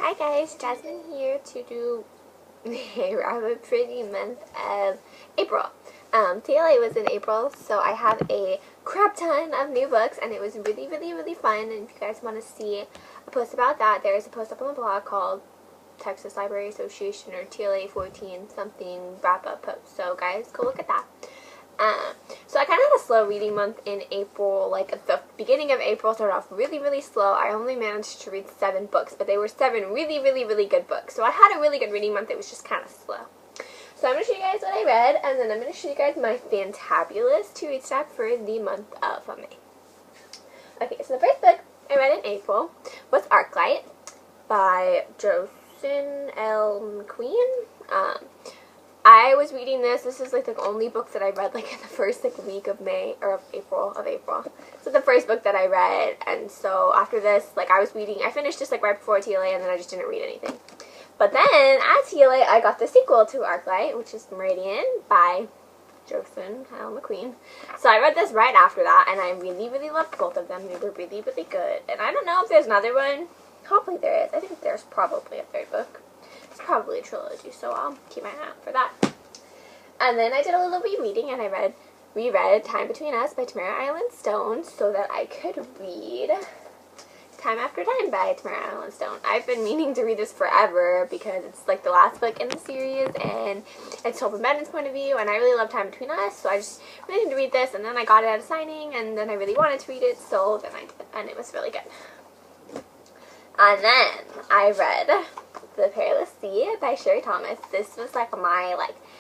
Hi guys, Jasmine here to do a rather pretty month of April. TLA was in April, so I have a crap ton of new books, and it was really fun. And if you guys want to see a post about that, there is a post up on the blog called Texas Library Association or TLA 14 something wrap up post. So guys, go look at that. So I kind of had a slow reading month in April. Like at the beginning of April started off really slow. I only managed to read 7 books, but they were 7 really good books. So I had a really good reading month. It was just kind of slow. So I'm going to show you guys what I read, and then I'm going to show you guys my fantabulous to-read stack for the month of May. Okay, so the first book I read in April was Arclight by Jasmine McQueen. I was reading this. This is like the only book that I read like in the first week of May or of April. So the first book that I read, and so after this, like I was reading. I finished just like right before TLA, and then I just didn't read anything. But then at TLA, I got the sequel to Arclight, which is Meridian by Jasmine McQueen. So I read this right after that, and I really loved both of them. They were really good. And I don't know if there's another one. Hopefully there is. I think there's probably a third book. It's probably a trilogy, so I'll keep my eye out for that. And then I did a little rereading, and I reread Time Between Us by Tamara Island Stone so that I could read Time After Time by Tamara Island Stone. I've been meaning to read this forever because it's like the last book in the series, and it's told from Bennett's point of view, and I really love Time Between Us, so I just really needed to read this, and then I got it at a signing, and then I really wanted to read it, so then I did, and it was really good. And then I read The Perilous Sea by Sherry Thomas. This was like my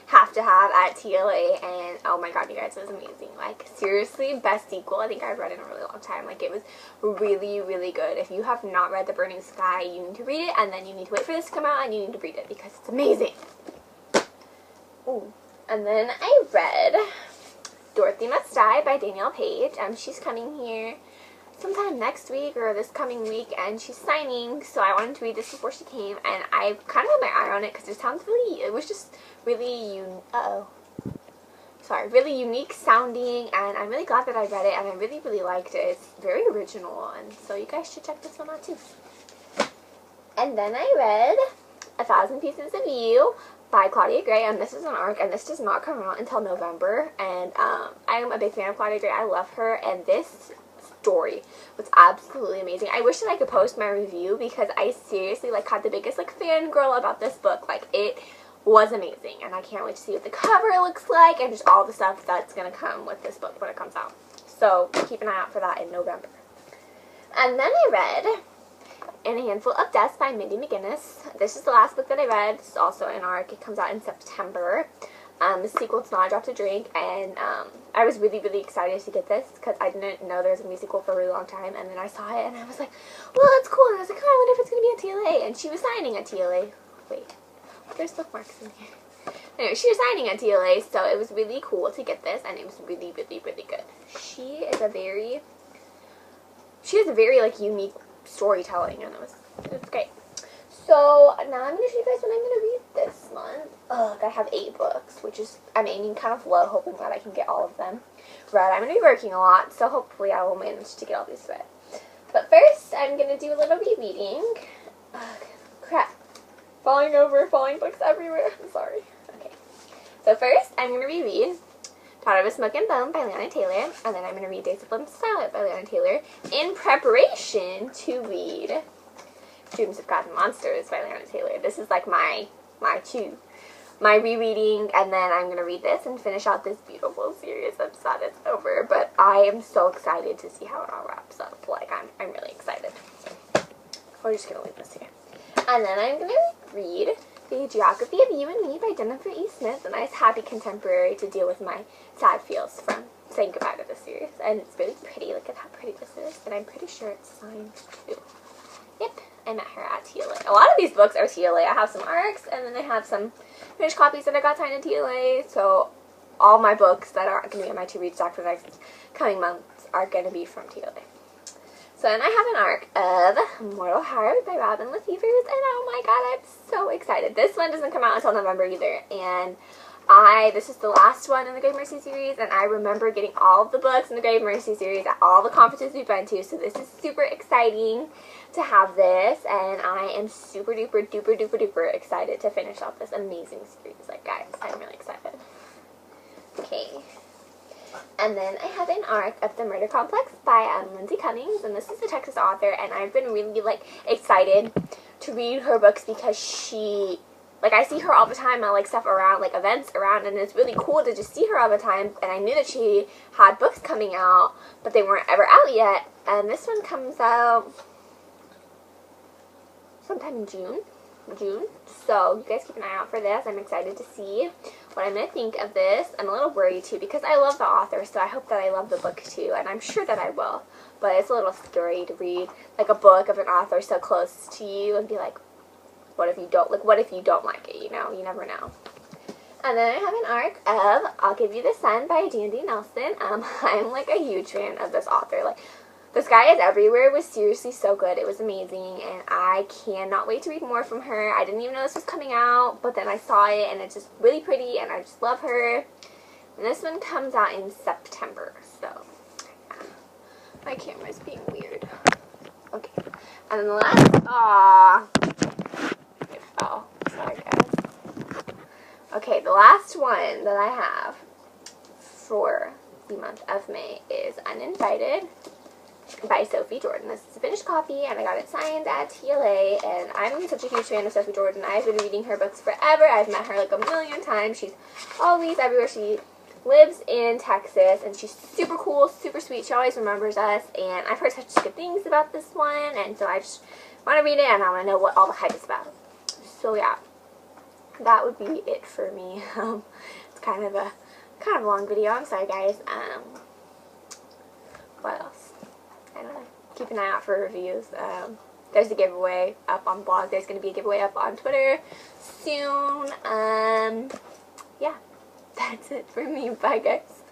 have to have at TLA, and oh my god, you guys, it was amazing. Like seriously, best sequel I think I've read in a really long time. Like it was really good. If you have not read The Burning Sky, you need to read it, and then you need to wait for this to come out, and you need to read it because it's amazing. Ooh. And then I read Dorothy Must Die by Danielle Page. She's coming here sometime next week or this coming week, and she's signing, so I wanted to read this before she came, and I kind of had my eye on it because it was just really really unique sounding, and I'm really glad that I read it, and I really liked it. It's very original, and so you guys should check this one out too. And then I read A Thousand Pieces of You by Claudia Gray, and this is an arc, and this does not come out until November, and I'm a big fan of Claudia Gray. I love her, and this story was absolutely amazing. I wish that I could post my review because I seriously had the biggest fangirl about this book. It was amazing, and I can't wait to see what the cover looks like and just all the stuff that's gonna come with this book when it comes out. So keep an eye out for that in November. And then I read In a Handful of Dust by Mindy McGinnis. This is the last book that I read. This is also an arc. It comes out in September. The sequel to Not a Drop to Drink, and I was really excited to get this because I didn't know there was going to be a sequel for a really long time, and then I saw it, and I was like, well, that's cool, and I was like, oh, I wonder if it's going to be at TLA, and she was signing at TLA. Wait, there's bookmarks in here. Anyway, she was signing at TLA, so it was really cool to get this, and it was really good. She has a very unique storytelling, and it was great. So now I'm going to show you guys what I'm going to read this month. Ugh, I have 8 books, which is, I'm aiming kind of low, hoping that I can get all of them read. I'm going to be working a lot, so hopefully I will manage to get all these read. But first, I'm going to do a little rereading. Ugh, crap. Falling books everywhere. I'm sorry. Okay. So first, I'm going to reread Daughter of a Smoke and Bone by Leanna Taylor, and then I'm going to read Days of Limb Silent by Leanna Taylor in preparation to read Dreams of God and Monsters by Leanna Taylor. This is like my rereading, and then I'm going to read this and finish out this beautiful series. I'm sad it's over, but I am so excited to see how it all wraps up. I'm really excited. So, we're just going to leave this here. And then I'm going to read The Geography of You and Me by Jennifer E. Smith, a nice happy contemporary to deal with my sad feels from saying goodbye to this series. And it's really pretty. Look at how pretty this is. And I'm pretty sure it's signed too. Yep. I met her at TLA. A lot of these books are TLA. I have some arcs, and then I have some finished copies that I got signed at TLA. So all my books that are going to be on my to-read stack for the next coming months are going to be from TLA. So then I have an arc of Mortal Heart by Robin Lefevers, and oh my god, I'm so excited. This one doesn't come out until November either, and This is the last one in the Grave Mercy series, and I remember getting all of the books in the Grave Mercy series at all the conferences we've been to, so this is super exciting to have this, and I am super duper duper duper duper excited to finish off this amazing series. Like, guys, I'm really excited. Okay. And then I have an arc of The Murder Complex by Lindsay Cummings, and this is a Texas author, and I've been really, like, excited to read her books because she, like, I see her all the time at, like, stuff around, like, events around, and it's really cool to just see her all the time, and I knew that she had books coming out, but they weren't ever out yet, and this one comes out sometime in June, so you guys keep an eye out for this. I'm excited to see what I'm going to think of this. I'm a little worried, too, because I love the author, so I hope that I love the book, too, and I'm sure that I will, but it's a little scary to read, like, a book of an author so close to you and be like, what if you don't like it, you know? You never know. And then I have an arc of I'll Give You the Sun by Jandy Nelson. I'm, like, a huge fan of this author. Like, The Sky Is Everywhere was seriously so good. It was amazing, and I cannot wait to read more from her. I didn't even know this was coming out, but then I saw it, and it's just really pretty, and I just love her. And this one comes out in September, so yeah. My camera's being weird. Okay. And then the last, it fell. Sorry, guys. Okay, the last one that I have for the month of May is Uninvited by Sophie Jordan. This is a finished copy, and I got it signed at TLA, and I'm such a huge fan of Sophie Jordan. I've been reading her books forever. I've met her like a million times. She's always everywhere. She lives in Texas, and she's super cool, super sweet. She always remembers us, and I've heard such good things about this one, and so I just want to read it, and I want to know what all the hype is about. So yeah, that would be it for me. It's kind of a long video. I'm sorry, guys. What else? I don't know. Keep an eye out for reviews. There's a giveaway up on blog. There's going to be a giveaway up on Twitter soon. Yeah, that's it for me. Bye, guys.